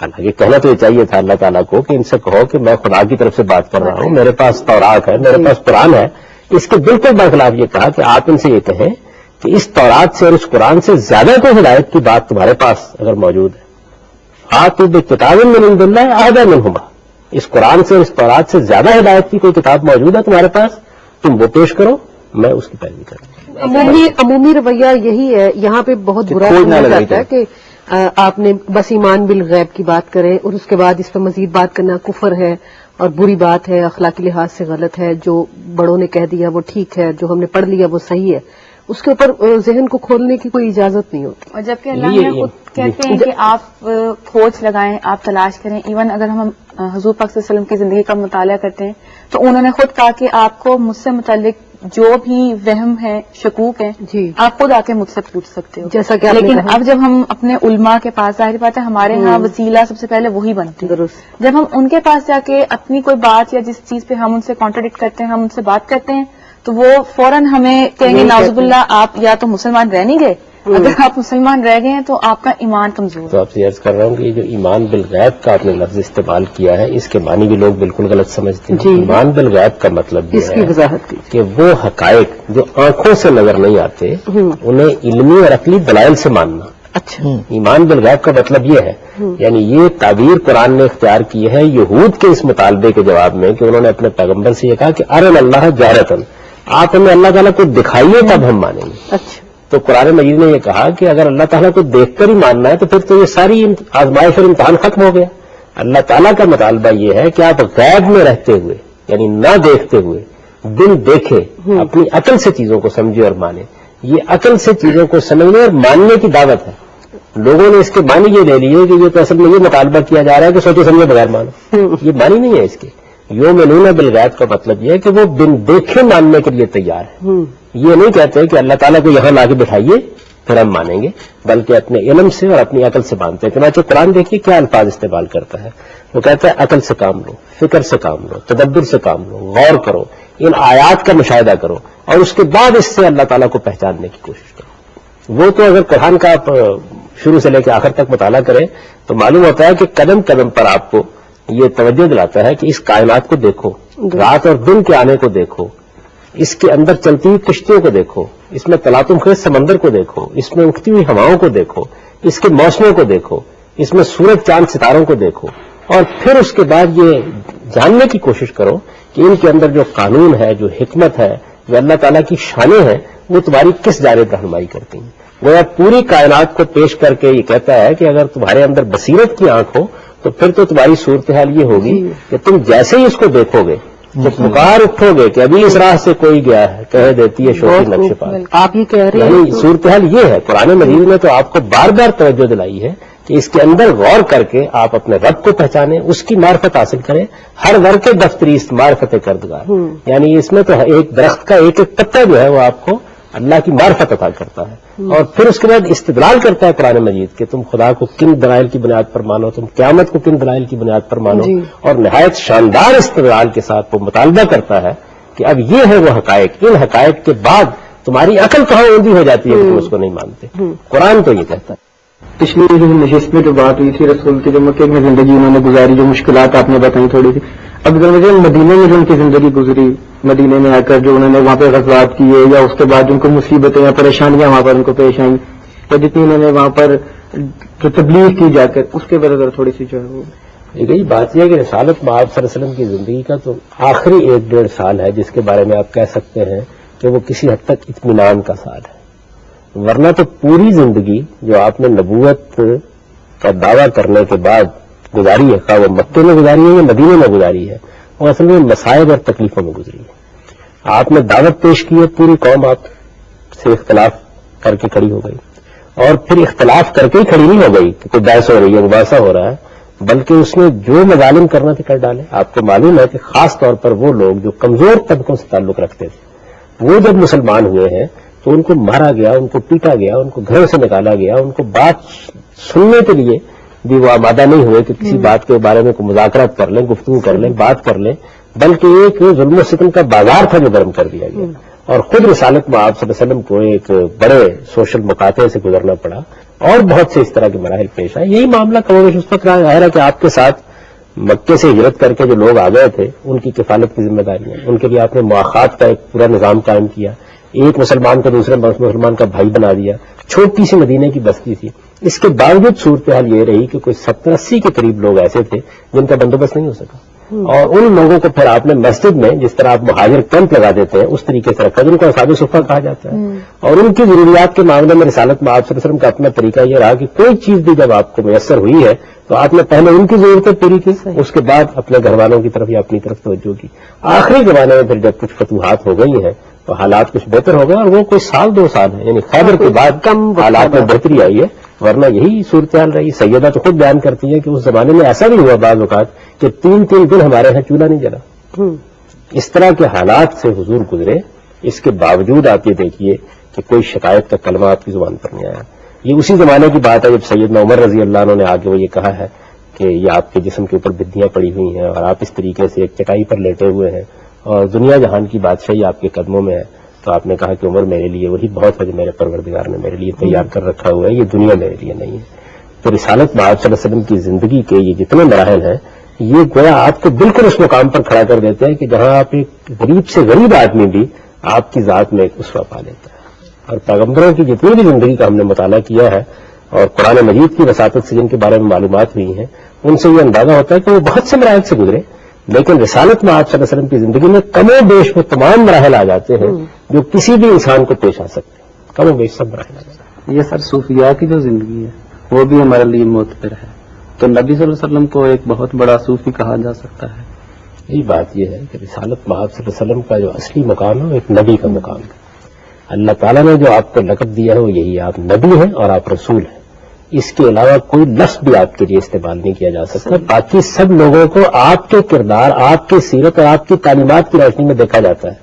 حالانکہ کہنا تو یہ چاہیے تھا اللہ تعالیٰ کو کہ ان سے کہو کہ میں خدا کی طرف سے بات کر رہا ہوں, میرے پاس تورات ہے, میرے پاس قرآن ہے. اس کے بالکل برخلاف یہ کہا کہ آپ ان سے یہ کہیں کہ اس تورات سے اور اس قرآن سے زیادہ کوئی ہدایت کی بات تمہارے پاس اگر موجود ہے, آتوا بکتاب من عند اللہ احدی منہما, اس قرآن سے اور اس تورات سے زیادہ ہدایت کی کوئی کتاب موجود ہے تمہارے پاس, تم وہ پیش کرو, میں اس کی پیروی کروں. عمومی رویہ یہی ہے. یہاں پہ بہت برا لگتا ہے کہ آپ نے بس ایمان بالغیب کی بات کریں اور اس کے بعد اس پہ مزید بات کرنا کفر ہے اور بری بات ہے, اخلاقی لحاظ سے غلط ہے. جو بڑوں نے کہہ دیا وہ ٹھیک ہے, جو ہم نے پڑھ لیا وہ صحیح ہے, اس کے اوپر ذہن کو کھولنے کی کوئی اجازت نہیں ہوتی. اور جبکہ اللہ نے خود کہتے ہیں کہ آپ کھوج لگائیں, آپ تلاش کریں. ایون اگر ہم حضور پاک صلی اللہ علیہ وسلم کی زندگی کا مطالعہ کرتے ہیں تو انہوں نے خود کہا کہ آپ کو مجھ سے متعلق جو بھی وہم ہے, شکوک ہے, جی آپ خود آ کے مجھ سے پوچھ سکتے ہو, جیسا کہ لیکن اب جب ہم اپنے علماء کے پاس, ظاہر بات ہے ہمارے ہاں وسیلہ سب سے پہلے وہی بنتے ہیں. درست. جب ہم ان کے پاس جا کے اپنی کوئی بات یا جس چیز پہ ہم ان سے کانٹرڈکٹ کرتے ہیں, ہم ان سے بات کرتے ہیں, تو وہ فوراً ہمیں کہیں گے ناؤزب اللہ آپ یا تو مسلمان رہ نہیں گئے, اگر آپ مسلمان رہ گئے ہیں تو آپ کا ایمان کمزور ہے. تو آپ سے عرض کر رہا ہوں کہ یہ جو ایمان بالغیب کا آپ نے لفظ استعمال کیا ہے, اس کے معنی بھی لوگ بالکل غلط سمجھتے ہیں. ایمان بالغیب کا مطلب یہ ہے کہ وہ حقائق جو آنکھوں سے نظر نہیں آتے انہیں علمی اور عقلی دلائل سے ماننا. اچھا, ایمان بالغیب کا مطلب یہ ہے, یعنی یہ تعبیر قرآن نے اختیار کی ہے یہود کے اس مطالبے کے جواب میں کہ انہوں نے اپنے پیغمبر سے یہ کہا کہ ارن اللہ جارتن, آپ ہمیں اللہ تعالیٰ کو دکھائیے تب ہم مانیں گے. اچھا, تو قرآن مجید نے یہ کہا کہ اگر اللہ تعالیٰ کو دیکھ کر ہی ماننا ہے تو پھر تو یہ ساری آزمائش اور امتحان ختم ہو گیا. اللہ تعالیٰ کا مطالبہ یہ ہے کہ آپ غیب میں رہتے ہوئے, یعنی نہ دیکھتے ہوئے, بن دیکھے اپنی عقل سے چیزوں کو سمجھے اور مانے. یہ عقل سے چیزوں کو سمجھنے اور ماننے کی دعوت ہے. لوگوں نے اس کے معنی یہ لے لیے کہ یہ تو اصل میں یہ مطالبہ کیا جا رہا ہے کہ سوچے سمجھے بغیر مانو. یہ معنی نہیں ہے اس کے. یؤمنون بالغیب کا مطلب یہ ہے کہ وہ بن دیکھے ماننے کے لیے تیار ہے. یہ نہیں کہتے کہ اللہ تعالیٰ کو یہاں لا کے بٹھائیے پھر ہم مانیں گے, بلکہ اپنے علم سے اور اپنی عقل سے مانتے ہیں. چنانچہ قرآن دیکھیے کیا الفاظ استعمال کرتا ہے. وہ کہتا ہے عقل سے کام لو, فکر سے کام لو, تدبر سے کام لو, غور کرو, ان آیات کا مشاہدہ کرو, اور اس کے بعد اس سے اللہ تعالیٰ کو پہچاننے کی کوشش کرو. وہ تو اگر قرآن کا آپ شروع سے لے کے آخر تک مطالعہ کریں تو معلوم ہوتا ہے کہ قدم قدم پر آپ کو یہ توجہ دلاتا ہے کہ اس کائنات کو دیکھو, رات اور دن کے آنے کو دیکھو, اس کے اندر چلتی ہوئی کشتیوں کو دیکھو, اس میں تلاطم خیز سمندر کو دیکھو, اس میں اٹھتی ہوئی ہواؤں کو دیکھو, اس کے موسموں کو دیکھو, اس میں سورج چاند ستاروں کو دیکھو, اور پھر اس کے بعد یہ جاننے کی کوشش کرو کہ ان کے اندر جو قانون ہے, جو حکمت ہے, جو اللہ تعالیٰ کی شانیں ہیں, وہ تمہاری کس جانب رہنمائی کرتی ہیں. وہ پوری کائنات کو پیش کر کے یہ کہتا ہے کہ اگر تمہارے اندر بصیرت کی آنکھ ہو تو پھر تو تمہاری صورتحال یہ ہوگی کہ تم جیسے ہی اس کو دیکھو گے تو پکار اٹھو گے کہ ابھی اس راہ سے کوئی گیا ہے, کہہ دیتی ہے شوقی نقش پا. آپ یہ کہہ رہے ہیں صورتحال یہ ہے. قرآن مجید نے تو آپ کو بار بار توجہ دلائی ہے کہ اس کے اندر غور کر کے آپ اپنے رب کو پہچانیں, اس کی معرفت حاصل کریں. ہر ورق دفتری معرفت کردگار, یعنی اس میں تو ایک درخت کا ایک ایک پتا جو ہے وہ آپ کو اللہ کی معرفت عطا کرتا ہے, اور پھر اس کے بعد استدلال کرتا ہے قرآن مجید کہ تم خدا کو کن دلائل کی بنیاد پر مانو, تم قیامت کو کن دلائل کی بنیاد پر مانو, اور نہایت شاندار استدلال کے ساتھ وہ مطالبہ کرتا ہے کہ اب یہ ہے وہ حقائق. ان حقائق کے بعد تمہاری عقل کہاں اونڈی ہو جاتی ہے کہ تم اس کو نہیں مانتے. قرآن تو یہ کہتا ہے. پچھلی جو نشست میں جو بات ہوئی تھی رسول کی جو مکے میں زندگی انہوں نے گزاری, جو مشکلات آپ نے بتائی تھوڑی سی, اب اگر مجھے مدینے میں جو ان کی زندگی گزری, مدینے میں آ کر جو انہوں نے وہاں پہ غزوات کیے, یا اس کے بعد ان کو مصیبتیں یا پریشانیاں وہاں پر ان کو پیش آئیں, یا جتنی انہوں نے وہاں پر جو تبلیغ کی جا کر, اس کے بعد اگر تھوڑی سی جو ہے وہ یہی بات یہ ہے کہ رسالت مآب صلی اللہ علیہ وسلم کی زندگی کا تو آخری 1-1.5 سال ہے جس کے بارے میں آپ کہہ سکتے ہیں کہ وہ کسی حد تک اطمینان کا سال ہے. ورنہ تو پوری زندگی جو آپ نے نبوت کا دعویٰ کرنے کے بعد گزاری ہے, خواہ وہ مکے میں گزاری ہے یا مدینے میں گزاری ہے, وہ اصل میں مسائب اور تکلیفوں میں گزری ہے. آپ نے دعوت پیش کی ہے, پوری قوم آپ سے اختلاف کر کے کھڑی ہو گئی, اور پھر اختلاف کر کے ہی کھڑی نہیں ہو گئی کہ کوئی بحث ہو رہی ہے, مباحثہ ہو رہا ہے, بلکہ اس نے جو مظالم کرنا تھے کر ڈالے. آپ کو معلوم ہے کہ خاص طور پر وہ لوگ جو کمزور طبقوں سے تعلق رکھتے تھے, وہ جب مسلمان ہوئے ہیں تو ان کو مارا گیا, ان کو پیٹا گیا, ان کو گھروں سے نکالا گیا, ان کو بات سننے کے لیے بھی وہ آمادہ نہیں ہوئے کہ کسی بات کے بارے میں کوئی مذاکرات کر لیں, گفتگو کر لیں, بات کر لیں, بلکہ ایک ظلم و ستم کا بازار تھا جو گرم کر دیا گیا. اور خود رسالت میں آپ صلی اللہ علیہ وسلم کو ایک بڑے سوشل مقاطع سے گزرنا پڑا, اور بہت سے اس طرح کے مراحل پیش آئے. یہی معاملہ کم و بیش اس وقت ظاہر ہے کہ آپ کے ساتھ مکے سے ہجرت کر کے جو لوگ آ گئے تھے ان کی کفالت کی ذمہ داری ہے. ان کے لیے آپ نے مواخات کا ایک پورا نظام قائم کیا. ایک مسلمان کو دوسرے مسلمان کا بھائی بنا دیا. چھوٹی سی مدینے کی بستی تھی. اس کے باوجود صورتحال یہ رہی کہ کوئی 70-80 کے قریب لوگ ایسے تھے جن کا بندوبست نہیں ہو سکا. اور ان لوگوں کو پھر آپ نے مسجد میں جس طرح آپ مہاجر کیمپ لگا دیتے ہیں اس طریقے سے رکھا جن کو اصحاب صفہ کہا جاتا ہے. اور ان کی ضروریات کے معاملے میں رسالت میں آپ صلی اللہ علیہ وسلم کا اپنا طریقہ یہ رہا کہ کوئی چیز بھی جب آپ کو میسر ہوئی ہے تو آپ نے پہلے ان کی ضرورتیں پوری کی, اس کے بعد اپنے گھر والوں کی طرف یا اپنی طرف توجہ کی. آخری زمانے میں پھر جب کچھ فتوحات ہو گئی ہیں تو حالات کچھ بہتر ہو گئے اور وہ کوئی 1-2 سال ہے, یعنی خیبر کے بعد کم حالات میں بہتری آئی ہے, ورنہ یہی صورتحال رہی. سیدہ تو خود بیان کرتی ہے کہ اس زمانے میں ایسا بھی ہوا بعض اوقات کہ 3 دن ہمارے یہاں چولہا نہیں جلا. اس طرح کے حالات سے حضور گزرے. اس کے باوجود آپ یہ دیکھیے کہ کوئی شکایت کا کلمہ آپ کی زبان پر نہیں آیا. یہ اسی زمانے کی بات ہے جب سیدنا عمر رضی اللہ عنہ نے آ کے وہ یہ کہا ہے کہ یہ آپ کے جسم کے اوپر بدیاں پڑی ہوئی ہیں اور آپ اس طریقے سے ایک چٹائی پر لیٹے ہوئے ہیں اور دنیا جہان کی بادشاہی آپ کے قدموں میں ہے. تو آپ نے کہا کہ عمر میرے لیے وہی بہت ہے جو میرے پروردگار نے میرے لیے تیار کر رکھا ہوا ہے, یہ دنیا میرے لیے نہیں ہے. تو رسالت میں آپ صلی اللہ علیہ وسلم کی زندگی کے یہ جتنے مراحل ہیں یہ گویا آپ کو بالکل اس مقام پر کھڑا کر دیتے ہیں کہ جہاں آپ ایک غریب سے غریب آدمی بھی آپ کی ذات میں ایک اسوہ پا لیتا ہے. اور پیغمبروں کی جتنی بھی زندگی کا ہم نے مطالعہ کیا ہے اور قرآن مجید کی وساطت سے جن کے بارے میں معلومات ہوئی ہیں ان سے یہ اندازہ ہوتا ہے کہ وہ بہت سے مراحل سے گزرے, لیکن رسالت میں آپ صلی اللہ علیہ وسلم کی زندگی میں کم و بیش وہ تمام مراحل آ جاتے ہیں جو کسی بھی انسان کو پیش آ سکتے ہیں. کم و بیش سب مراحل آ جاتے ہیں. یہ سر صوفیاء کی جو زندگی ہے وہ بھی ہمارے لیے معتبر ہے, تو نبی صلی اللہ علیہ وسلم کو ایک بہت بڑا صوفی کہا جا سکتا ہے. یہی بات یہ ہے کہ رسالت میں آپ صلی اللہ علیہ وسلم کا جو اصلی مقام ہے وہ ایک نبی کا مقام ہے. اللہ تعالیٰ نے جو آپ کو لقب دیا ہے وہ یہی ہے, آپ نبی ہیں اور آپ رسول ہیں. اس کے علاوہ کوئی لفظ بھی آپ کے لیے استعمال نہیں کیا جا سکتا. باقی سب لوگوں کو آپ کے کردار, آپ کی سیرت اور آپ کی تعلیمات کی روشنی میں دیکھا جاتا ہے.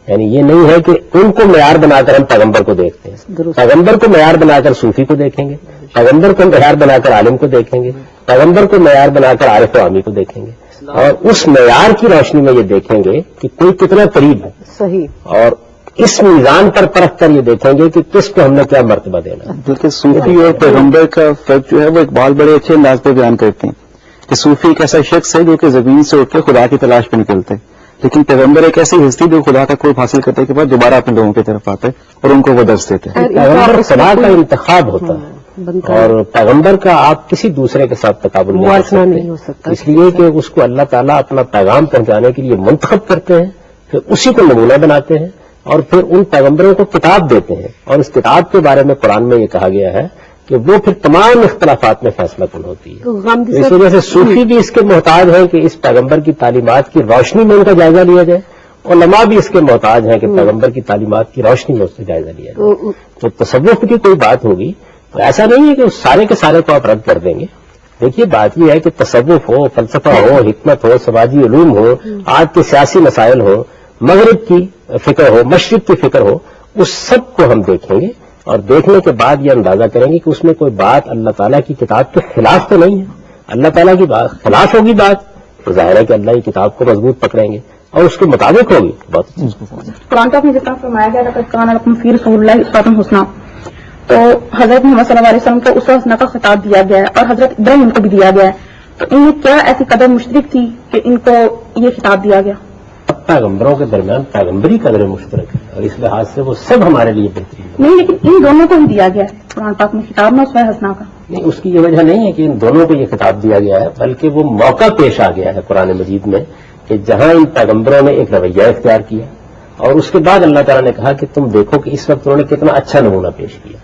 یعنی یہ نہیں ہے کہ ان کو معیار بنا کر ہم پیغمبر کو دیکھتے ہیں. پیغمبر کو معیار بنا کر صوفی کو دیکھیں گے, پیغمبر کو معیار بنا کر عالم کو دیکھیں گے, پیغمبر کو معیار بنا کر عارف و عامی کو دیکھیں گے, اور اس معیار کی روشنی میں یہ دیکھیں گے کہ کوئی کتنا قریب ہے. صحیح. اور اس میزان پر پرکھ کر یہ دیکھیں گے کہ کس کو ہم نے کیا مرتبہ دینا. بلکہ صوفی اور پیغمبر کا فرق جو ہے وہ اقبال بڑے اچھے انداز پہ بیان کرتے ہیں کہ صوفی ایک ایسا شخص ہے جو کہ زمین سے اٹھ کے خدا کی تلاش پہ نکلتے ہیں, لیکن پیغمبر ایک ایسی ہستی جو خدا کا قرب حاصل کرنے کے بعد دوبارہ اپنے لوگوں کی طرف آتے ہیں اور ان کو وہ درس دیتے ہیں. پیغمبر خدا کا انتخاب ہوتا ہے اور پیغمبر کا آپ کسی دوسرے کے ساتھ تقابل نہیں ہو سکتا, اس لیے کہ اس کو اللہ تعالیٰ اپنا پیغام پہنچانے کے لیے منتخب کرتے ہیں, پھر اسی کو نمونہ بناتے ہیں اور پھر ان پیغمبروں کو کتاب دیتے ہیں. اور اس کتاب کے بارے میں قرآن میں یہ کہا گیا ہے کہ وہ پھر تمام اختلافات میں فیصلہ کن ہوتی ہے. اس وجہ سے صوفی بھی اس کے محتاج ہیں کہ اس پیغمبر کی تعلیمات کی روشنی میں ان کا جائزہ لیا جائے, علماء بھی اس کے محتاج ہیں کہ پیغمبر کی تعلیمات کی روشنی میں اس کا جائزہ لیا جائے. تو تصوف کی کوئی بات ہوگی تو ایسا نہیں ہے کہ سارے کے سارے کو آپ رد کر دیں گے. دیکھیے بات یہ ہے کہ تصوف ہو, فلسفہ ہو, حکمت ہو, سماجی علوم ہو, آج کے سیاسی مسائل ہو, مغرب کی فکر ہو, مشرق کی فکر ہو, اس سب کو ہم دیکھیں گے اور دیکھنے کے بعد یہ اندازہ کریں گے کہ اس میں کوئی بات اللہ تعالیٰ کی کتاب کے خلاف تو نہیں ہے. اللہ تعالیٰ کی بات خلاف ہوگی بات تو ظاہر ہے کہ اللہ کی کتاب کو مضبوط پکڑیں گے اور اس کے مطابق ہوگی بہت اچھی اس کو. قرآن کا جس طرح فرمایا گیا لقد کان لکم فی رسول اللہ اسوۃ حسنہ, تو حضرت محمد صلی اللہ علیہ وسلم کو اسوہ حسنہ کا خطاب دیا گیا ہے اور حضرت ابراہیم کو بھی دیا گیا ہے. تو ان میں کیا ایسی قدر مشترک تھی کہ ان کو یہ خطاب دیا گیا؟ پیغمبروں کے درمیان پیغمبری قدر مشترک ہے اور اس لحاظ سے وہ سب ہمارے لیے بہترین ہے. نہیں, لیکن ان دونوں کو ہی دیا گیا ہے قرآن پاک میں خطاب میں اسوہ حسنہ کا. نہیں, اس کی یہ وجہ نہیں ہے کہ ان دونوں کو یہ خطاب دیا گیا ہے, بلکہ وہ موقع پیش آ گیا ہے قرآن مجید میں کہ جہاں ان پیغمبروں نے ایک رویہ اختیار کیا اور اس کے بعد اللہ تعالیٰ نے کہا کہ تم دیکھو کہ اس وقت انہوں نے کتنا اچھا نمونہ پیش کیا.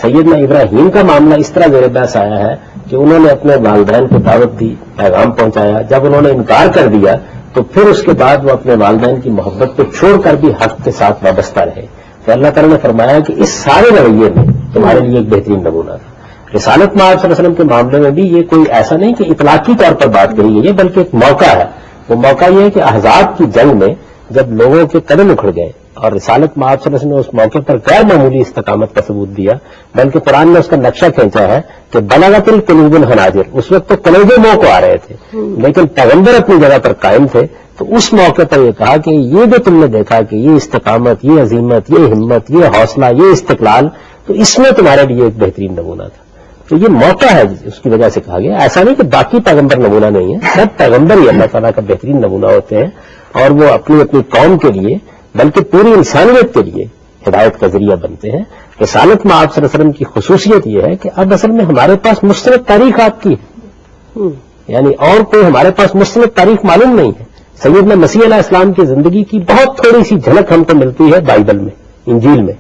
سیدنا ابراہیم کا معاملہ اس طرح زیر بحث آیا ہے کہ انہوں نے اپنے والدین کو دعوت دی, پیغام پہنچایا, جب انہوں نے انکار کر دیا تو پھر اس کے بعد وہ اپنے والدین کی محبت کو چھوڑ کر بھی حق کے ساتھ وابستہ رہے. تو اللہ تعالیٰ نے فرمایا کہ اس سارے رویے میں تمہارے لیے ایک بہترین نمونہ تھا. رسالت میں آپ صلی اللہ علیہ وسلم کے معاملے میں بھی یہ کوئی ایسا نہیں کہ اطلاقی طور پر بات کری گئی ہے, بلکہ ایک موقع ہے. وہ موقع یہ ہے کہ احزاب کی جنگ میں جب لوگوں کے قدم اکھڑ گئے اور رسالت میں آپ صلی اللہ علیہ وسلم نے اس موقع پر غیر معمولی استقامت کا ثبوت دیا, بلکہ قرآن نے اس کا نقشہ کھینچا ہے کہ بلغت القلوب الحناجر, اس وقت تو کلیجے منہ کو آ رہے تھے لیکن پیغمبر اپنی جگہ پر قائم تھے. تو اس موقع پر یہ کہا کہ یہ جو تم نے دیکھا کہ یہ استقامت, یہ عظیمت, یہ ہمت, یہ حوصلہ, یہ استقلال, تو اس میں تمہارے لیے ایک بہترین نمونہ تھا. تو یہ موقع ہے اس کی وجہ سے کہا گیا. ایسا نہیں کہ باقی پیغمبر نمونہ نہیں ہے، سب پیغمبر ہی اللہ تعالیٰ کا بہترین نمونہ ہوتے ہیں، اور وہ اپنی اپنی قوم کے لیے بلکہ پوری انسانیت کے لیے ہدایت کا ذریعہ بنتے ہیں. رسالت میں آپ صلی اللہ علیہ وسلم کی خصوصیت یہ ہے کہ اب اصل میں ہمارے پاس مستند تاریخ آپ کی ہے، یعنی اور کوئی ہمارے پاس مستند تاریخ معلوم نہیں ہے. سیدنا مسیح علیہ السلام کی زندگی کی بہت تھوڑی سی جھلک ہم کو ملتی ہے بائبل میں، انجیل میں،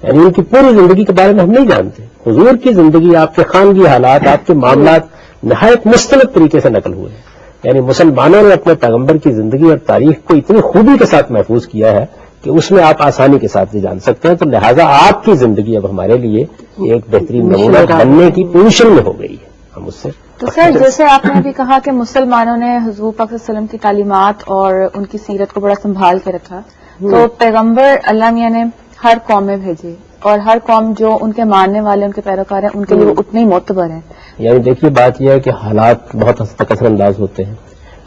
یعنی ان کی پوری زندگی کے بارے میں ہم نہیں جانتے. حضور کی زندگی، آپ کے خانگی حالات، آپ کے معاملات نہایت مستند طریقے سے نقل ہوئے ہیں. یعنی مسلمانوں نے اپنے پیغمبر کی زندگی اور تاریخ کو اتنی خوبی کے ساتھ محفوظ کیا ہے کہ اس میں آپ آسانی کے ساتھ یہ جان سکتے ہیں. تو لہٰذا آپ کی زندگی اب ہمارے لیے ایک بہترین نمونہ بننے کی پوزیشن میں ہو گئی ہے. ہم اس سے تو سر جیسے آپ نے ابھی کہا کہ مسلمانوں نے حضور پاک صلی اللہ علیہ وسلم کی تعلیمات اور ان کی سیرت کو بڑا سنبھال کے رکھا، تو پیغمبر اللہ میاں نے ہر قوم میں بھیجے، اور ہر قوم جو ان کے ماننے والے، ان کے پیروکار ہیں، ان کے لیے وہ اتنے ہی معتبر ہیں. یعنی دیکھیے بات یہ ہے کہ حالات بہت حد تک اثر انداز ہوتے ہیں.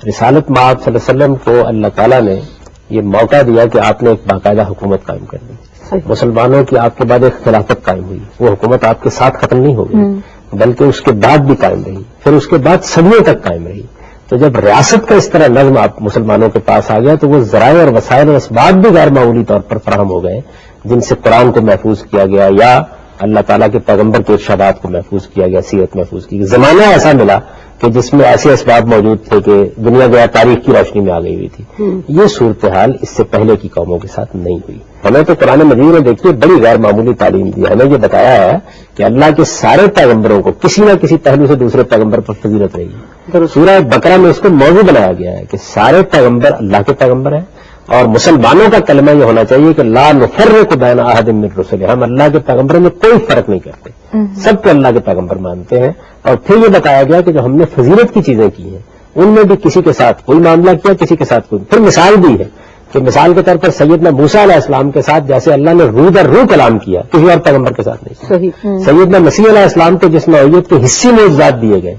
رسالت مآب صلی اللہ علیہ وسلم کو اللہ تعالیٰ نے یہ موقع دیا کہ آپ نے ایک باقاعدہ حکومت قائم کر دی. مسلمانوں کی آپ کے بعد ایک خلافت قائم ہوئی. وہ حکومت آپ کے ساتھ ختم نہیں ہو گئی بلکہ اس کے بعد بھی قائم رہی، پھر اس کے بعد صدیوں تک قائم رہی. تو جب ریاست کا اس طرح نظم آپ مسلمانوں کے پاس آ گیا تو وہ ذرائع اور وسائل اور اسباب بھی غیر معمولی طور پر فراہم ہو گئے، جن سے قرآن کو محفوظ کیا گیا یا اللہ تعالیٰ کے پیغمبر کے ارشادات کو محفوظ کیا گیا، سیرت محفوظ کی گئی. زمانہ ایسا ملا کہ جس میں ایسے اسباب موجود تھے کہ دنیا گیا تاریخ کی روشنی میں آ گئی ہوئی تھی. یہ صورتحال اس سے پہلے کی قوموں کے ساتھ نہیں ہوئی. ہمیں تو قرآن مجید نے دیکھیے بڑی غیر معمولی تعلیم دی. ہمیں یہ بتایا ہے کہ اللہ کے سارے پیغمبروں کو کسی نہ کسی پہلو سے دوسرے پیغمبر پر فضیلت رہی ہے. سورہ بقرہ میں اس کو موضوع بنایا گیا ہے کہ سارے پیغمبر اللہ کے پیغمبر ہیں، اور مسلمانوں کا کلمہ یہ ہونا چاہیے کہ لا نفرق بین احد من رسلہ، ہم اللہ کے پیغمبروں میں کوئی فرق نہیں کرتے، سب کو اللہ کے پیغمبر مانتے ہیں. اور پھر یہ بتایا گیا کہ جو ہم نے فضیلت کی چیزیں کی ہیں ان میں بھی کسی کے ساتھ کوئی معاملہ کیا، کسی کے ساتھ کوئی. پھر مثال دی ہے کہ مثال کے طور پر سیدنا موسیٰ علیہ السلام کے ساتھ جیسے اللہ نے روح در روح کلام کیا، کسی اور پیغمبر کے ساتھ نہیں کیا. سیدنا مسیح علیہ السلام کو جس نوعیت کے حصے معجزات دیے گئے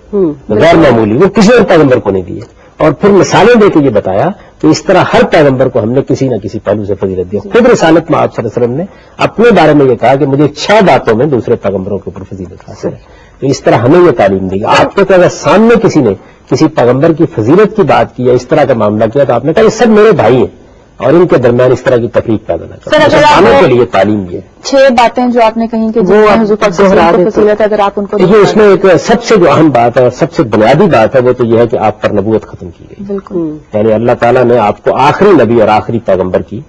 غیر معمولی، وہ کسی اور پیغمبر کو نہیں دیے. اور پھر مثالیں دے کے یہ بتایا کہ اس طرح ہر پیغمبر کو ہم نے کسی نہ کسی پہلو سے فضیلت دی. خود رسالت میں آپ صلی اللہ علیہ وسلم نے اپنے بارے میں یہ کہا کہ مجھے 6 باتوں میں دوسرے پیغمبروں کے اوپر فضیلت حاصل ہے. تو اس طرح ہمیں یہ تعلیم دی. آپ کو تو اگر سامنے کسی نے کسی پیغمبر کی فضیلت کی بات کی یا اس طرح کا معاملہ کیا تو آپ نے کہا یہ سب میرے بھائی ہیں، اور ان کے درمیان اس طرح کی تفریق پیدا نہ کریں. مسلمانوں کے لیے تعلیم یہ 6 باتیں جو آپ نے کہیں کہ وہ حضور پاک صلی اللہ علیہ وسلم کو فضیلت ہے، اگر آپ ان کو یہ اس میں ایک سب سے جو اہم بات ہے اور سب سے بنیادی بات ہے وہ تو یہ ہے کہ آپ پر نبوت ختم کی گئی. بالکل، یعنی اللہ تعالیٰ نے آپ کو آخری نبی اور آخری پیغمبر کی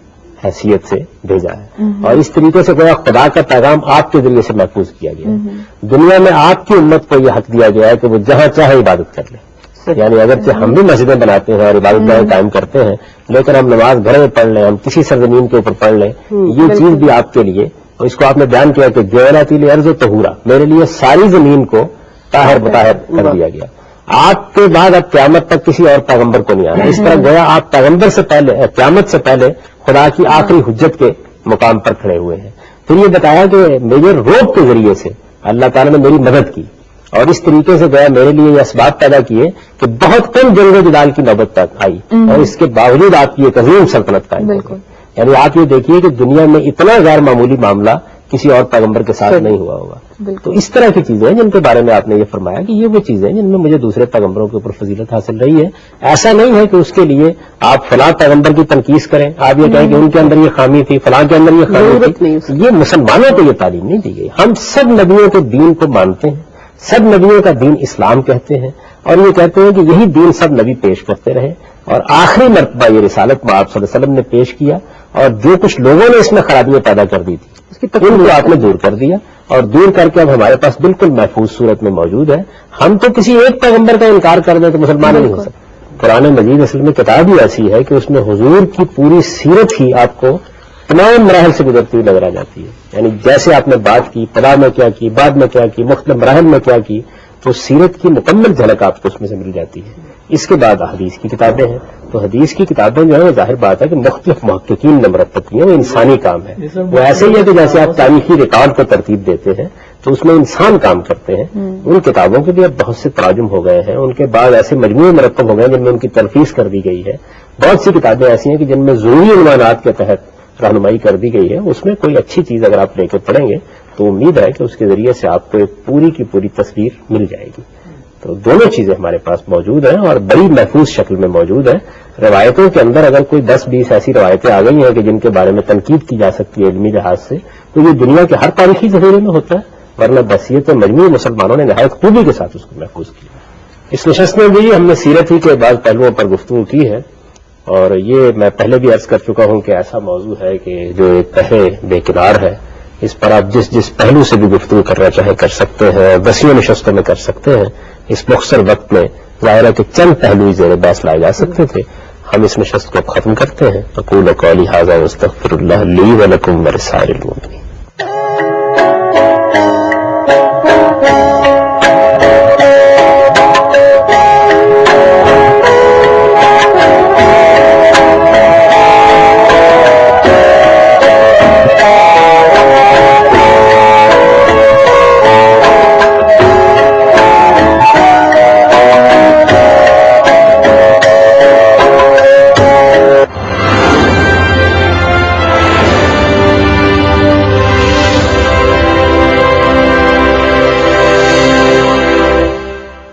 حیثیت سے بھیجا ہے، اور اس طریقے سے گویا خدا کا پیغام آپ کے ذریعے سے محفوظ کیا گیا ہے. دنیا میں آپ کی امت کو یہ حق دیا گیا ہے کہ وہ جہاں چاہے عبادت کر لے. یعنی اگرچہ ہم بھی مسجدیں بناتے ہیں اور عبادت گاہیں قائم کرتے ہیں، لیکن ہم نماز گھر میں پڑھ لیں، ہم کسی سرزمین کے اوپر پڑھ لیں، یہ چیز بھی آپ کے لیے. اور اس کو آپ نے بیان کیا کہ جعلتی للارض طہورا، میرے لیے ساری زمین کو طاہر مطہر کر دیا گیا. آپ کے بعد اب قیامت تک کسی اور پیغمبر کو نہیں آنا. اس طرح گویا آپ پیغمبر سے پہلے، قیامت سے پہلے خدا کی آخری حجت کے مقام پر کھڑے ہوئے ہیں. پھر یہ بتایا کہ میرے روب کے ذریعے سے اللہ تعالیٰ نے میری مدد کی، اور اس طریقے سے گویا میرے لیے یہ اسباب پیدا کیے کہ بہت کم جنگ و جدال کی نوبت تک آئی، اور اس کے باوجود آپ کی ایک عظیم سلطنت قائم ہو گئی. یعنی آپ یہ دیکھیے کہ دنیا میں اتنا غیر معمولی معاملہ کسی اور پیغمبر کے ساتھ نہیں ہوا ہوگا. تو اس طرح کی چیزیں جن کے بارے میں آپ نے یہ فرمایا کہ یہ وہ چیزیں جن میں مجھے دوسرے پیغمبروں کے اوپر فضیلت حاصل رہی ہے. ایسا نہیں ہے کہ اس کے لیے آپ فلاں پیغمبر کی تنقید کریں، آپ یہ کہیں کہ ان کے اندر یہ خامی تھی، فلاں کے اندر یہ خامی تھی. یہ مسلمانوں کو یہ تعلیم نہیں دی گئی. ہم سب نبیوں کے دین کو مانتے ہیں، سب نبیوں کا دین اسلام کہتے ہیں، اور یہ کہتے ہیں کہ یہی دین سب نبی پیش کرتے رہے، اور آخری مرتبہ یہ رسالت میں آپ صلی اللہ علیہ وسلم نے پیش کیا، اور جو کچھ لوگوں نے اس میں خرابیاں پیدا کر دی تھی ان کو آپ نے دور کر دیا، اور دور کر کے اب ہمارے پاس بالکل محفوظ صورت میں موجود ہے. ہم تو کسی ایک پیغمبر کا انکار کر دیں تو مسلمان نہیں ہو سکتے. قرآن مجید اصل میں کتاب ہی ایسی ہے کہ اس میں حضور کی پوری سیرت ہی آپ کو تمام مراحل سے گزرتی ہوئی نظر آ جاتی ہے. یعنی جیسے آپ نے بات کی ابتدا میں کیا کی، بعد میں کیا کی، مختلف مراحل میں کیا کی، تو سیرت کی مکمل جھلک آپ کو اس میں سے مل جاتی ہے. اس کے بعد حدیث کی کتابیں ہیں، تو حدیث کی کتابیں جو ہیں وہ ظاہر بات ہے کہ مختلف محققین نے مرتب کی ہیں، وہ انسانی کام ہے. وہ ایسے ہی ہے کہ جیسے آپ تاریخی ریکارڈ کو ترتیب دیتے ہیں تو اس میں انسان کام کرتے ہیں. ان کتابوں کے بھی اب بہت سے تراجم ہو گئے ہیں، ان کے بعد ایسے مجموعے مرتب ہو گئے جن میں ان کی تلخیص کر دی گئی ہے. بہت سی کتابیں ایسی ہیں کہ جن میں ضروری عنوانات کے تحت رہنمائی کر دی گئی ہے. اس میں کوئی اچھی چیز اگر آپ لے کے پڑھیں گے تو امید ہے کہ اس کے ذریعے سے آپ کو ایک پوری کی پوری تصویر مل جائے گی. تو دونوں چیزیں ہمارے پاس موجود ہیں اور بڑی محفوظ شکل میں موجود ہیں. روایتوں کے اندر اگر کوئی 10-20 ایسی روایتیں آ گئی ہیں کہ جن کے بارے میں تنقید کی جا سکتی ہے علمی لحاظ سے، تو یہ دنیا کے ہر تاریخی ذخیرے میں ہوتا ہے، ورنہ بصیرت مجموعی مسلمانوں نے نہایت خوبی کے ساتھ اس کو محفوظ کیا. اس نشست میں بھی ہم نے سیرت ہی کے بعض پہلوؤں پر گفتگو کی ہے، اور یہ میں پہلے بھی عرض کر چکا ہوں کہ ایسا موضوع ہے کہ جو ایک پہلے بے کنار ہے، اس پر آپ جس پہلو سے بھی گفتگو کرنا چاہیں کر سکتے ہیں، وسیع نشستوں میں کر سکتے ہیں. اس مختصر وقت میں ظاہر ہے کہ چند پہلو زیر بحث لائے جا سکتے تھے. ہم اس نشست کو ختم کرتے ہیں. اقول قولی ھذا واستغفر اللہ لی ولکم ولسائر المؤمنین.